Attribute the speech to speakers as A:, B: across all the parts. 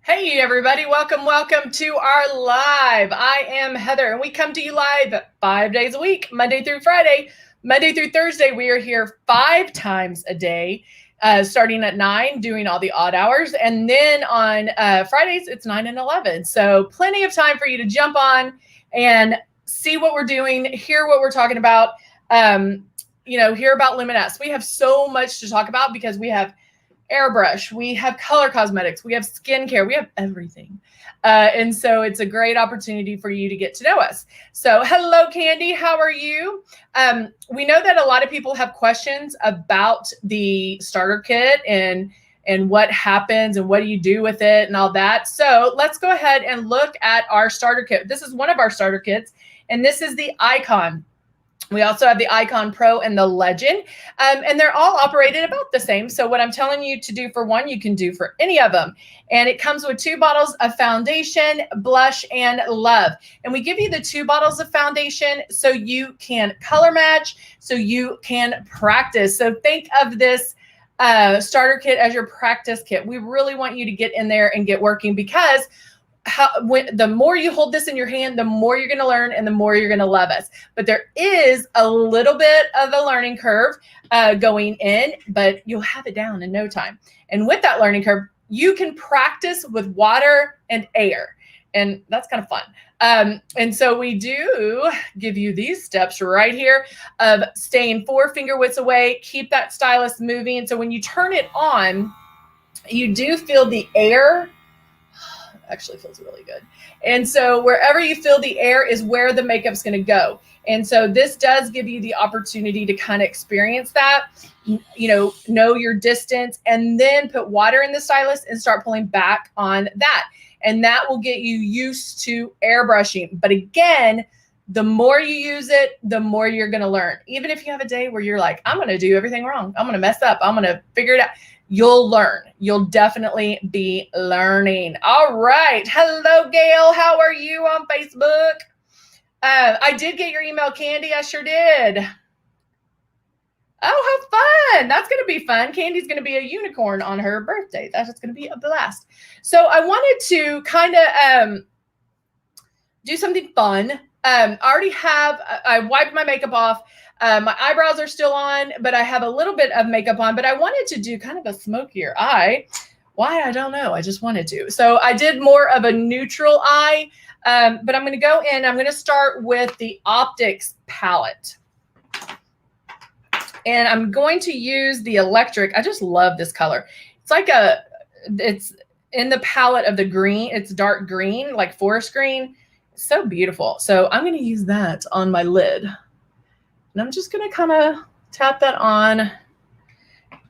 A: Hey everybody, welcome to our live. I am Heather and we come to you live 5 days a week, Monday through Friday. Monday through Thursday, we are here 5 times a day, starting at 9, doing all the odd hours. And then on Fridays, it's 9 and 11. So plenty of time for you to jump on and see what we're doing, hear what we're talking about, hear about Luminesce. We have so much to talk about because we have airbrush, we have color cosmetics, we have skincare, we have everything. And so it's a great opportunity for you to get to know us. So hello, Candy, how are you? We know that a lot of people have questions about the starter kit and what happens and what do you do with it and all that. So let's go ahead and look at our starter kit. This is one of our starter kits, and this is the Icon. We also have the Icon Pro and the Legend, and they're all operated about the same. So what I'm telling you to do for one, you can do for any of them. And it comes with 2 bottles of foundation, blush, and love. And we give you the 2 bottles of foundation so you can color match, so you can practice. So think of this starter kit as your practice kit. We really want you to get in there and get working, because the more you hold this in your hand, the more you're going to learn and the more you're going to love us. But there is a little bit of a learning curve going in, but you'll have it down in no time. And with that learning curve, you can practice with water and air. And that's kind of fun. And so we do give you these steps right here of staying 4 finger widths away, keep that stylus moving. So when you turn it on, you do feel the air. Actually feels really good. And so wherever you feel the air is where the makeup's going to go. And so this does give you the opportunity to kind of experience that, know your distance, and then put water in the stylus and start pulling back on that. And that will get you used to airbrushing. But again, the more you use it, the more you're going to learn. Even if you have a day where you're like, I'm going to do everything wrong, I'm going to mess up, I'm going to figure it out, you'll learn. You'll definitely be learning. All right. Hello, Gail. How are you on Facebook? I did get your email, Candy. I sure did. Oh, how fun. That's going to be fun. Candy's going to be a unicorn on her birthday. That's going to be a blast. So I wanted to kind of do something fun. I wiped my makeup off. My eyebrows are still on, but I have a little bit of makeup on, but I wanted to do kind of a smokier eye. Why? I don't know. I just wanted to. So I did more of a neutral eye, but I'm going to go in. I'm going to start with the Optics palette. And I'm going to use the electric. I just love this color. It's in the palette of the green. It's dark green, like forest green. So beautiful. So I'm going to use that on my lid. And I'm just going to kind of tap that on.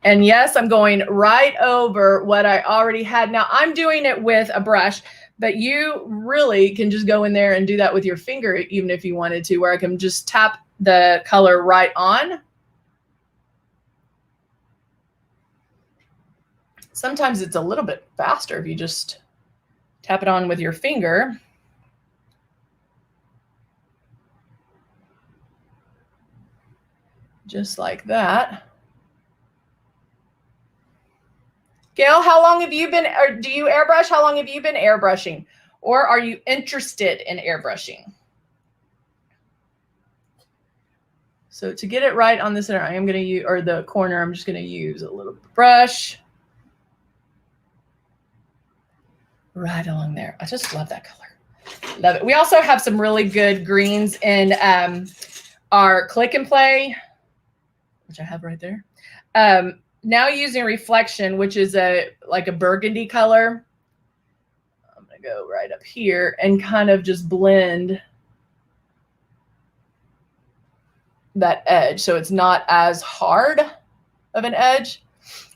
A: And yes, I'm going right over what I already had. Now I'm doing it with a brush, but you really can just go in there and do that with your finger, even if you wanted to, where I can just tap the color right on. Sometimes it's a little bit faster if you just tap it on with your finger. Just like that. Gail, how long have you been, or do you airbrush? How long have you been airbrushing? Or are you interested in airbrushing? So to get it right on the center, I am going to use, or the corner, I'm just going to use a little brush. Right along there. I just love that color. Love it. We also have some really good greens in our Click and Play, which I have right there. Now using Reflection, which is like a burgundy color. I'm going to go right up here and kind of just blend that edge so it's not as hard of an edge.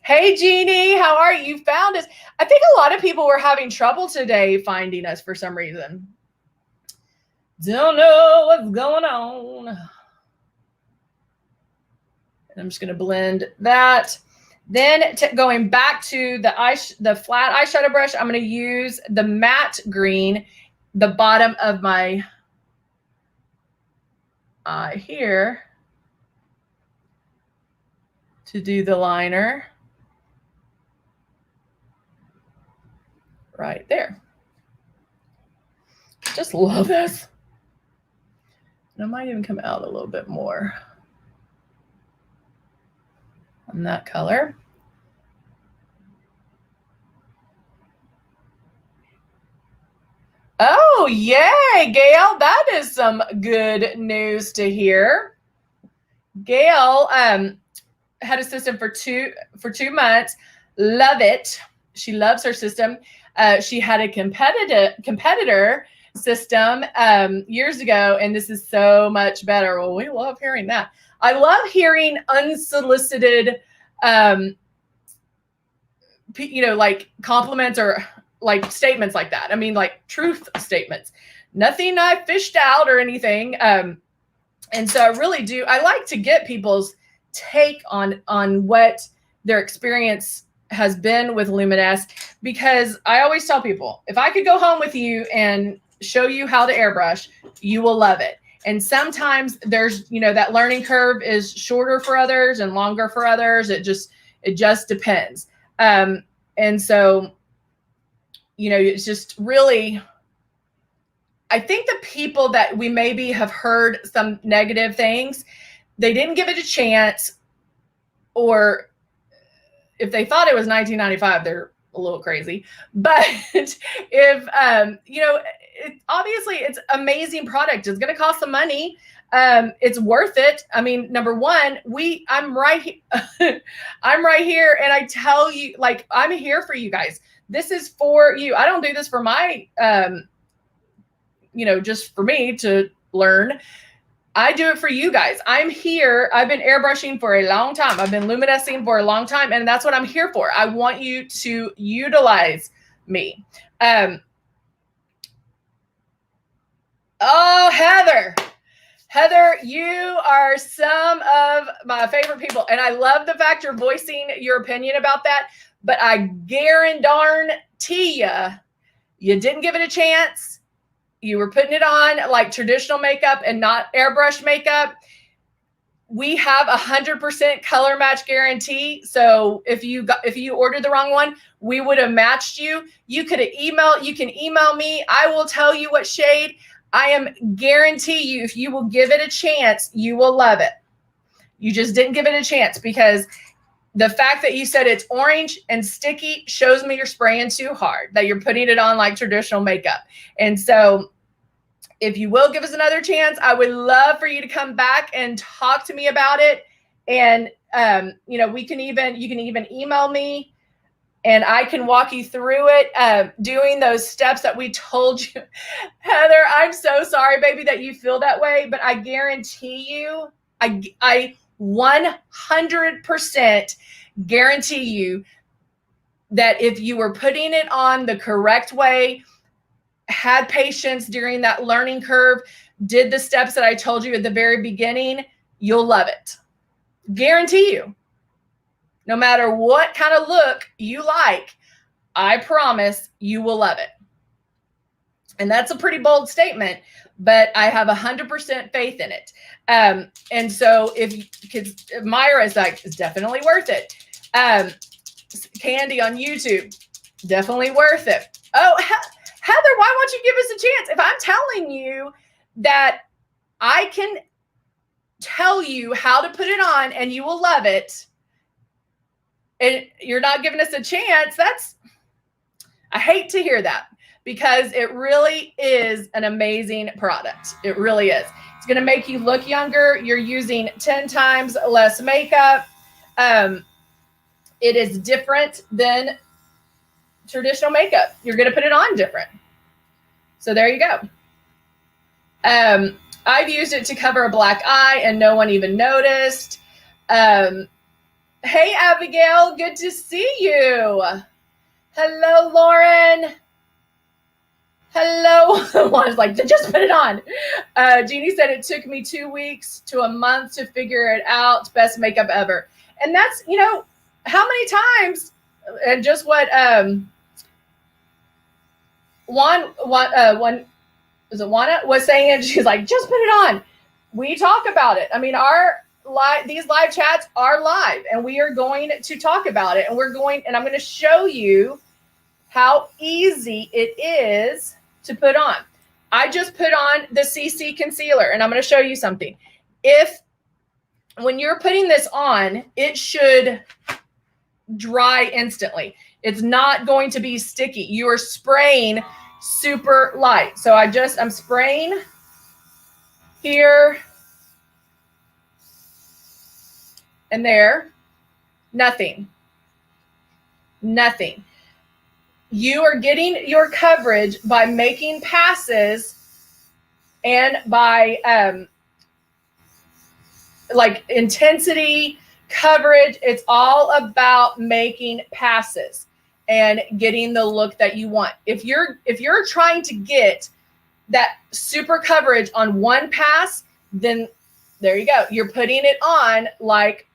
A: Hey, Jeannie, how are you? You found us. I think a lot of people were having trouble today finding us for some reason. Don't know what's going on. And I'm just going to blend that. Then going back to the flat eyeshadow brush, I'm going to use the matte green, the bottom of my eye here, to do the liner. right there. Just love this. And I might even come out a little bit more on that color. Oh, yay, Gail. That is some good news to hear. Gail had a system for two months. Love it. She loves her system. She had a competitor system years ago, and this is so much better. Well, we love hearing that. I love hearing unsolicited, like compliments or like statements like that. I mean, like truth statements. Nothing I fished out or anything. And so I really do. I like to get people's take on what their experience has been with Luminous, because I always tell people, if I could go home with you and show you how to airbrush, you will love it. And sometimes there's, that learning curve is shorter for others and longer for others. It just depends. And so, it's just really, I think the people that we maybe have heard some negative things, they didn't give it a chance, or if they thought it was 1995, they're a little crazy. But if, obviously it's amazing product. It's going to cost some money. It's worth it. I mean, number one, I'm right here. I'm right here. And I tell you, like, I'm here for you guys. This is for you. I don't do this for my, just for me to learn. I do it for you guys. I'm here. I've been airbrushing for a long time. I've been luminescing for a long time, and that's what I'm here for. I want you to utilize me. Oh, Heather, you are some of my favorite people, and I love the fact you're voicing your opinion about that, but I guarantee you didn't give it a chance. You were putting it on like traditional makeup and not airbrush makeup. We have 100% color match guarantee. So if you ordered the wrong one, we would have matched you. You can email me. I will tell you what shade. I am guarantee you, if you will give it a chance, you will love it. You just didn't give it a chance, because the fact that you said it's orange and sticky shows me you're spraying too hard, that you're putting it on like traditional makeup. And so if you will give us another chance, I would love for you to come back and talk to me about it. And, you can even email me and I can walk you through it, doing those steps that we told you. Heather, I'm so sorry, baby, that you feel that way, but I guarantee you, I 100% guarantee you that if you were putting it on the correct way, had patience during that learning curve, did the steps that I told you at the very beginning, you'll love it. Guarantee you. No matter what kind of look you like, I promise you will love it. And that's a pretty bold statement, but I have 100% faith in it. And so because Myra is like, it's definitely worth it. Candy on YouTube, definitely worth it. Oh, Heather, why won't you give us a chance? If I'm telling you that I can tell you how to put it on and you will love it, and you're not giving us a chance, I hate to hear that, because it really is an amazing product. It really is. It's going to make you look younger. You're using 10 times less makeup. It is different than traditional makeup. You're going to put it on different. So there you go. I've used it to cover a black eye and no one even noticed. Hey, Abigail, good to see you. Hello, Lauren. Hello. Juan's like, just put it on. Jeannie said it took me 2 weeks to a month to figure it out. Best makeup ever. And that's, how many times, and just what Juana was saying, she's like, just put it on. We talk about it. I mean, these live chats are live, and we are going to talk about it, and I'm going to show you how easy it is to put on. I just put on the CC concealer, and I'm going to show you something. When you're putting this on, it should dry instantly. It's not going to be sticky. You are spraying super light. So I'm spraying here and there. Nothing. You are getting your coverage by making passes and by like intensity, coverage. It's all about making passes and getting the look that you want. If you're trying to get that super coverage on one pass, then there you go. You're putting it on like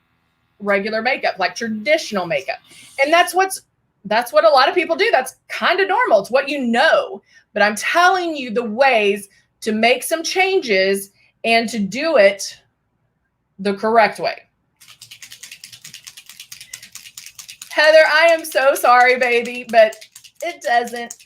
A: regular makeup, like traditional makeup. And that's what a lot of people do. That's kind of normal. It's what you know. But I'm telling you the ways to make some changes and to do it the correct way. Heather, I am so sorry, baby, but it doesn't.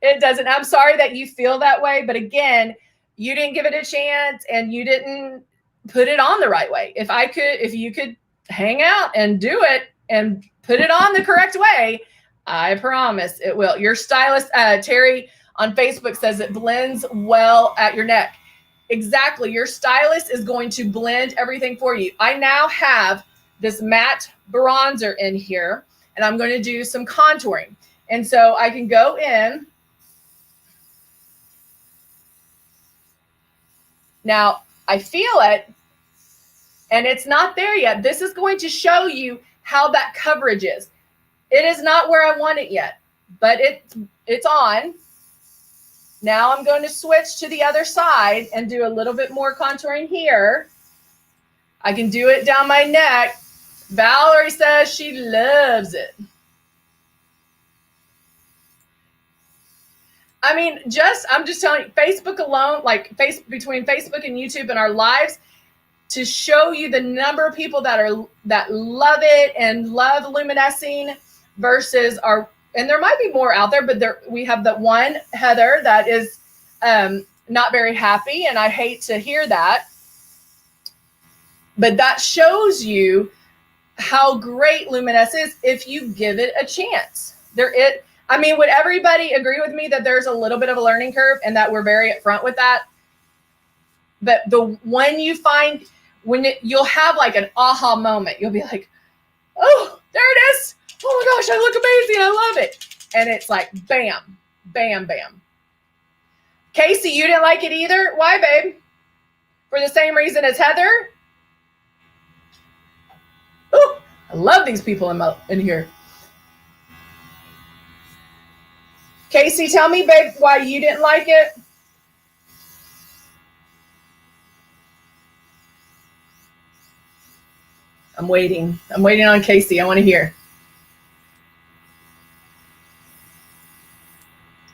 A: It doesn't. I'm sorry that you feel that way. But again, you didn't give it a chance and you didn't put it on the right way. If you could hang out and do it and put it on the correct way, I promise it will. Your stylist, Terry on Facebook, says it blends well at your neck. Exactly. Your stylist is going to blend everything for you. I now have this matte bronzer in here, and I'm going to do some contouring. And so I can go in. Now, I feel it, and it's not there yet. This is going to show you how that coverage is. It is not where I want it yet, but it's on. Now I'm going to switch to the other side and do a little bit more contouring here. I can do it down my neck. Valerie says she loves it. I mean, I'm just telling you, Facebook alone, like between Facebook and YouTube and our lives, to show you the number of people that love it and love luminescing versus and there might be more out there, but we have the one, Heather, that is not very happy, and I hate to hear that. But that shows you how great Luminous is if you give it a chance. Would everybody agree with me that there's a little bit of a learning curve and that we're very upfront with that? But you'll have like an aha moment. You'll be like, oh, there it is. Oh my gosh, I look amazing. I love it. And it's like, bam, bam, bam. Casey, you didn't like it either? Why, babe? For the same reason as Heather? Ooh, I love these people in here. Casey, tell me, babe, why you didn't like it. I'm waiting. I'm waiting on Casey. I want to hear.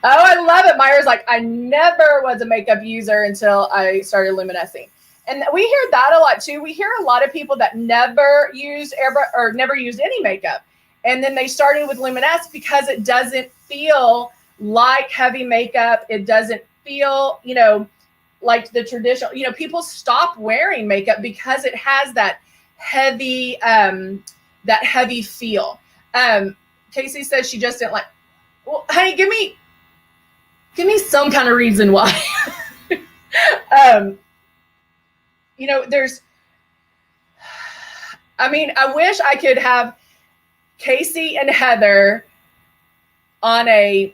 A: Oh, I love it. Myra's like, I never was a makeup user until I started luminescing. And we hear that a lot too. We hear a lot of people that never used airbrush or never used any makeup. And then they started with luminesce because it doesn't feel like heavy makeup. It doesn't feel, like the traditional, people stop wearing makeup because it has that heavy feel. Casey says she just didn't like, well, honey, give me some kind of reason why. I wish I could have Casey and Heather on a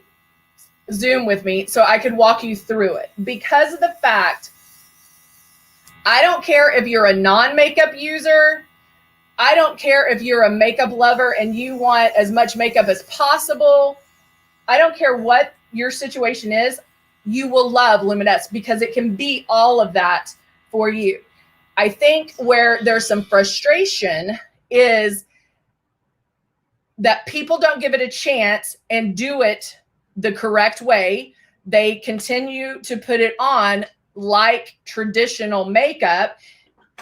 A: Zoom with me so I could walk you through it, because of the fact, I don't care if you're a non-makeup user. I don't care if you're a makeup lover and you want as much makeup as possible. I don't care what your situation is. You will love Luminous because it can be all of that for you. I think where there's some frustration is that people don't give it a chance and do it the correct way. They continue to put it on like traditional makeup.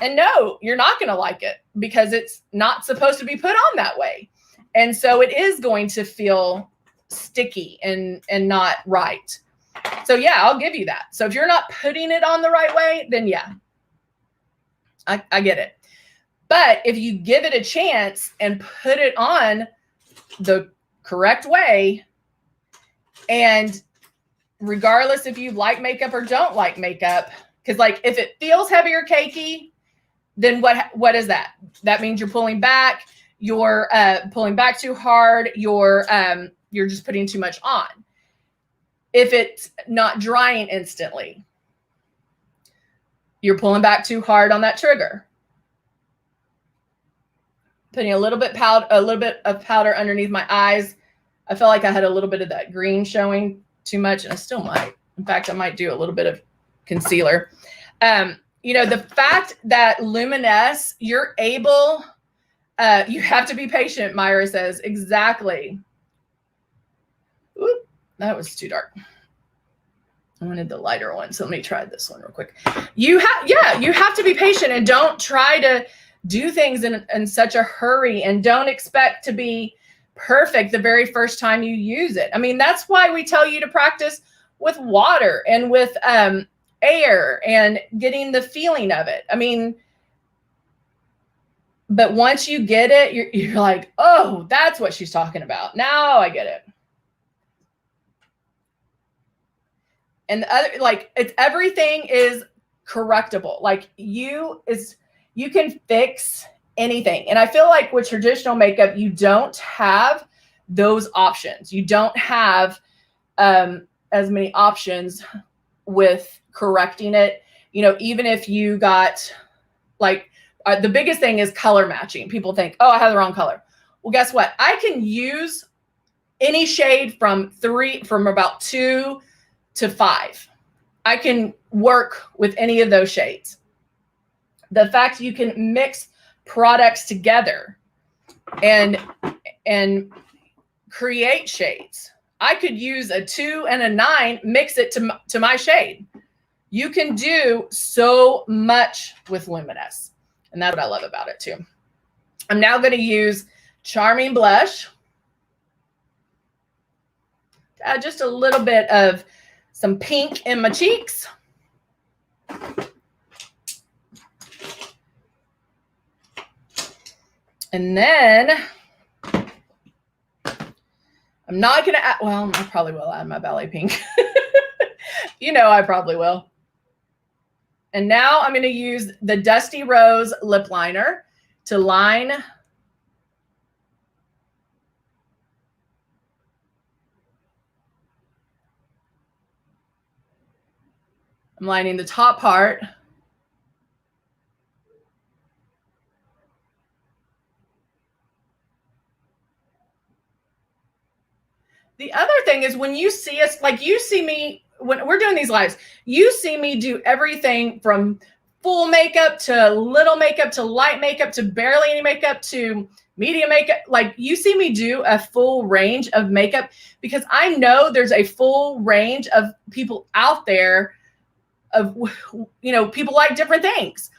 A: And no, you're not going to like it because it's not supposed to be put on that way. And so it is going to feel sticky and not right. So yeah, I'll give you that. So if you're not putting it on the right way, then yeah, I get it. But if you give it a chance and put it on the correct way, and regardless if you like makeup or don't like makeup, because like if it feels heavy or cakey, then what is that? That means you're pulling back. You're pulling back too hard. You're just putting too much on. If it's not drying instantly, you're pulling back too hard on that trigger. Putting a little bit of powder underneath my eyes. I felt like I had a little bit of that green showing too much, and I still might. In fact, I might do a little bit of concealer. You know, the fact that Luminous, you're able, you have to be patient, Myra says. Exactly. Oop, that was too dark. I wanted the lighter one, so let me try this one real quick. You have to be patient, and don't try to do things in such a hurry, and don't expect to be perfect the very first time you use it. I mean, that's why we tell you to practice with water and with air and getting the feeling of it. I mean, but once you get it, you're like, oh, that's what she's talking about. Now I get it. And the other, like, it's everything is correctable. Like you can fix anything. And I feel like with traditional makeup, you don't have those options. You don't have as many options with correcting it. You know, even if you got like, the biggest thing is color matching. People think, oh, I have the wrong color. Well, guess what? I can use any shade from about 2 to 5. I can work with any of those shades. The fact you can mix products together and create shades. I could use a 2 and a 9, mix it to my shade. You can do so much with Luminous, and that's what I love about it too. I'm now going to use Charming Blush. Add just a little bit of some pink in my cheeks. And then I'm not going to add, well, I probably will add my ballet pink. You know, I probably will. And now I'm going to use the Dusty Rose lip liner to line. I'm lining the top part. The other thing is when you see us, like you see me, when we're doing these lives, you see me do everything from full makeup to little makeup to light makeup to barely any makeup to medium makeup. Like you see me do a full range of makeup because I know there's a full range of people out there of, you know, people like different things.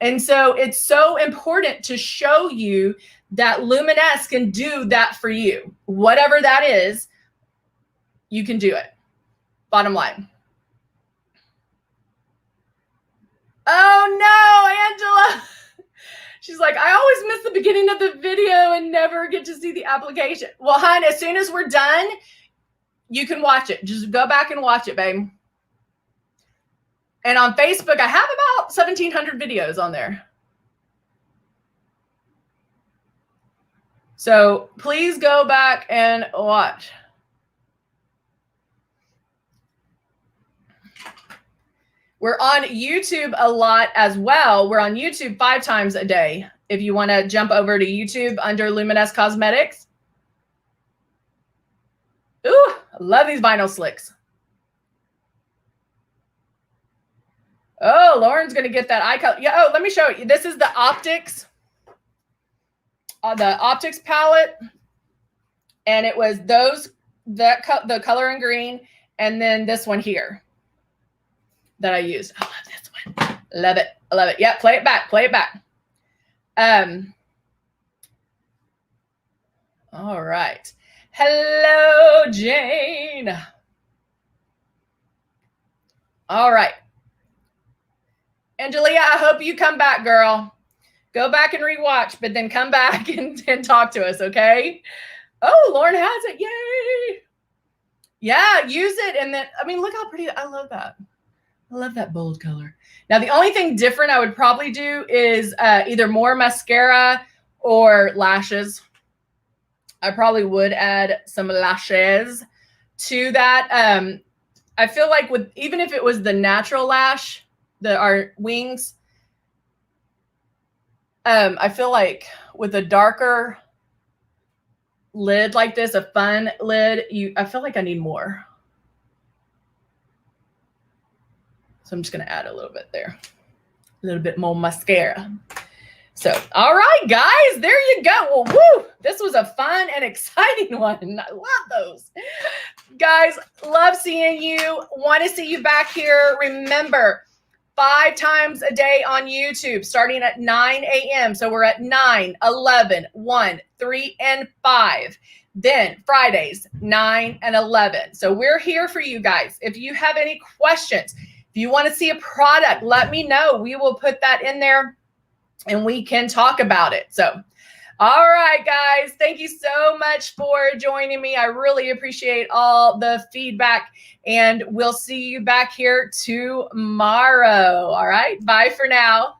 A: And so it's so important to show you that Luminous can do that for you. Whatever that is, you can do it. Bottom line. Oh no, Angela. She's like, I always miss the beginning of the video and never get to see the application. Well, hon, as soon as we're done, you can watch it. Just go back and watch it, babe. And on Facebook, I have about 1,700 videos on there. So please go back and watch. We're on YouTube a lot as well. We're on YouTube 5 times a day. If you want to jump over to YouTube under Luminous Cosmetics. Ooh, I love these vinyl slicks. Oh, Lauren's going to get that eye color. Yeah. Oh, let me show you. This is the Optics. The Optics palette. And it was the color in green. And then this one here that I used. I love this one. Love it. I love it. Yeah, play it back. Play it back. All right. Hello, Jane. All right. Angelia, I hope you come back, girl. Go back and rewatch, but then come back and talk to us, okay? Oh, Lauren has it. Yay. Yeah, use it. And then, I mean, look how pretty. I love that. I love that bold color. Now, the only thing different I would probably do is either more mascara or lashes. I probably would add some lashes to that. I feel like with even if it was the natural lash, our wings, I feel like with a darker lid like this, a fun lid, I feel like I need more. So I'm just going to add a little bit there, a little bit more mascara. So, all right, guys, there you go. Well, woo, this was a fun and exciting one. I love those. Guys, love seeing you. Want to see you back here. Remember, 5 times a day on YouTube, starting at 9 a.m. So we're at 9, 11, 1, 3, and 5. Then Fridays, 9 and 11. So we're here for you guys. If you have any questions, if you want to see a product, let me know. We will put that in there and we can talk about it. So, all right, guys, thank you so much for joining me. I really appreciate all the feedback, and we'll see you back here tomorrow. All right, bye for now.